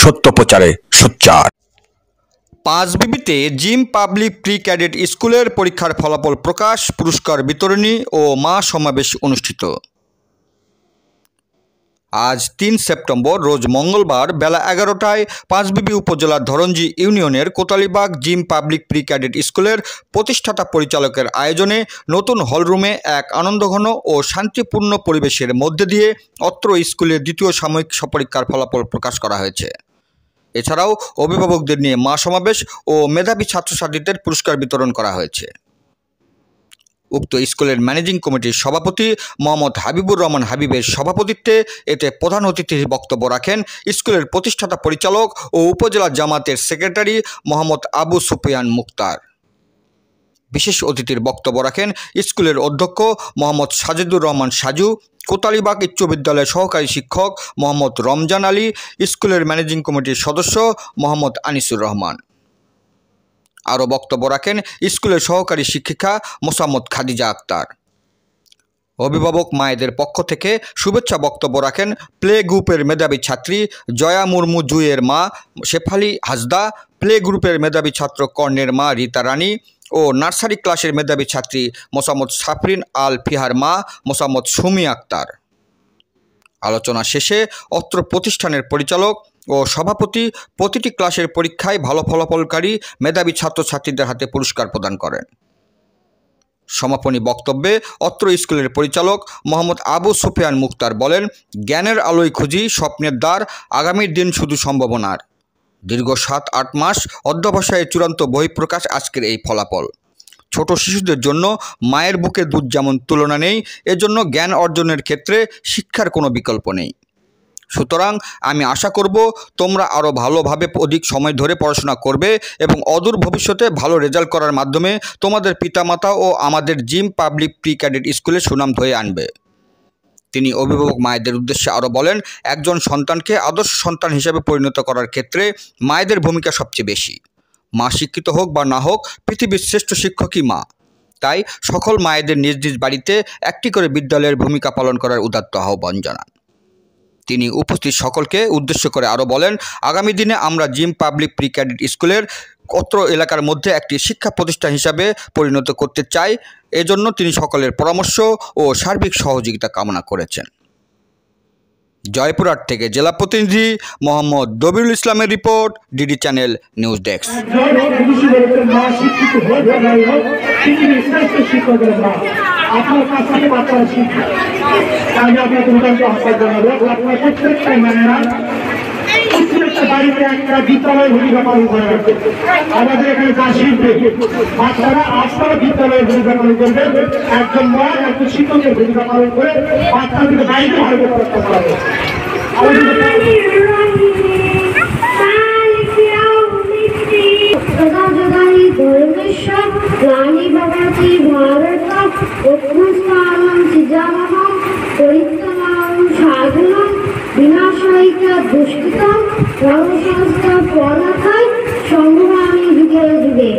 সত্য প্রচারে সোচ্চার। পাঁচবিবিতে জিম পাবলিক প্রি ক্যাডেট স্কুলের পরীক্ষার ফলাফল প্রকাশ, পুরস্কার বিতরণী ও মা সমাবেশ অনুষ্ঠিত। আজ ৩ সেপ্টেম্বর রোজ মঙ্গলবার বেলা ১১টায় পাঁচবিবি উপজেলার ধরঞ্জি ইউনিয়নের কোতালীবাগ জিম পাবলিক প্রি ক্যাডেট স্কুলের প্রতিষ্ঠাতা পরিচালকের আয়োজনে নতুন হলরুমে এক আনন্দঘন ও শান্তিপূর্ণ পরিবেশের মধ্যে দিয়ে অত্র স্কুলের দ্বিতীয় সাময়িক পরীক্ষার ফলাফল প্রকাশ করা হয়েছে। এছাড়াও অভিভাবকদের নিয়ে মা সমাবেশ ও মেধাবী ছাত্রছাত্রীদের পুরস্কার বিতরণ করা হয়েছে। উক্ত স্কুলের ম্যানেজিং কমিটির সভাপতি মোহাম্মদ হাবিবুর রহমান হাবিবের সভাপতিত্বে এতে প্রধান অতিথির বক্তব্য রাখেন স্কুলের প্রতিষ্ঠাতা পরিচালক ও উপজেলা জামাতের সেক্রেটারি মোহাম্মদ আবু সুফিয়ান মুক্তার। বিশেষ অতিথির বক্তব্য রাখেন স্কুলের অধ্যক্ষ মোহাম্মদ সাজিদুর রহমান সাজু, কোতালীবাগ উচ্চ বিদ্যালয়ের সহকারী শিক্ষক মোহাম্মদ রমজান আলী, স্কুলের ম্যানেজিং কমিটির সদস্য মোহাম্মদ আনিসুর রহমান। আরও বক্তব্য রাখেন স্কুলের সহকারী শিক্ষিকা মোসাম্মদ খাদিজা আক্তার। অভিভাবক মায়েদের পক্ষ থেকে শুভেচ্ছা বক্তব্য রাখেন প্লে গ্রুপের মেধাবী ছাত্রী জয়া মুর্মু জুয়ের মা শেফালি হাসদা, প্লে গ্রুপের মেধাবী ছাত্র কর্ণের মা রীতা রানী ও নার্সারি ক্লাসের মেধাবী ছাত্রী মোসাম্মদ সাফরিন আল ফিহার মা মোসাম্মদ সুমি আক্তার। আলোচনা শেষে অত্র প্রতিষ্ঠানের পরিচালক ও সভাপতি প্রতিটি ক্লাসের পরীক্ষায় ভালো ফলাফলকারী মেধাবী ছাত্রছাত্রীদের হাতে পুরস্কার প্রদান করেন। সমাপনী বক্তব্যে অত্র স্কুলের পরিচালক মোহাম্মদ আবু সুফিয়ান মুক্তার বলেন, জ্ঞানের আলোয় খুঁজি স্বপ্নের দ্বার, আগামীর দিন শুধু সম্ভাবনার। দীর্ঘ ৭-৮ মাস অধ্যবসায়ে চূড়ান্ত বহিঃপ্রকাশ আজকের এই ফলাফল। ছোট শিশুদের জন্য মায়ের বুকে দুধ যেমন তুলনা নেই, এজন্য জ্ঞান অর্জনের ক্ষেত্রে শিক্ষার কোনো বিকল্প নেই। সুতরাং আমি আশা করব তোমরা আরও ভালোভাবে অধিক সময় ধরে পড়াশোনা করবে এবং অদূর ভবিষ্যতে ভালো রেজাল্ট করার মাধ্যমে তোমাদের পিতামাতা ও আমাদের জিম পাবলিক প্রি ক্যাডেট স্কুলে সুনাম ধরে আনবে। তিনি অভিভাবক মায়েদের উদ্দেশ্যে আরও বলেন, একজন সন্তানকে আদর্শ সন্তান হিসেবে পরিণত করার ক্ষেত্রে মায়েদের ভূমিকা সবচেয়ে বেশি। মা শিক্ষিত হোক বা না হোক, পৃথিবীর শ্রেষ্ঠ শিক্ষকই মা। তাই সকল মায়েদের নিজ নিজ বাড়িতে একটি করে বিদ্যালয়ের ভূমিকা পালন করার উদাত্ত আহ্বান জানান। তিনি উপস্থিত সকলকে উদ্দেশ্য করে আরও বলেন, আগামী দিনে আমরা জিম পাবলিক প্রি ক্যাডেট স্কুলের অত্র এলাকার মধ্যে একটি শিক্ষা প্রতিষ্ঠান হিসাবে পরিণত করতে চাই। এজন্য তিনি সকলের পরামর্শ ও সার্বিক সহযোগিতা কামনা করেছেন। জয়পুরহাট থেকে জেলা প্রতিনিধি মোহাম্মদ দবিরুল ইসলামের report, DD channel news desk. আপনার কাছ থেকে বাচ্চারা শিখবে। আমি আপনাকে উদাহরণ আহ্বান জানাবো, আপনার প্রত্যেকটা ম্যানেরা প্রত্যেকটা বাড়িতে একটা বিদ্যালয়ের ভূমিকা পালন করে রাখবে। আমাদের এখানে যা শিখবে বাচ্চারা আপনারা বিদ্যালয়ের ভূমিকা পালন করবে। একজন মা একজন শিক্ষকের ভূমিকা পালন করে বাচ্চাদেরকে বাইরে ভালো করতে পারবে। বিনাশয়িকা দুষ্কৃতম কর্মসংস্থান পড়াখায় সংগ্রামী যুগে যুগে।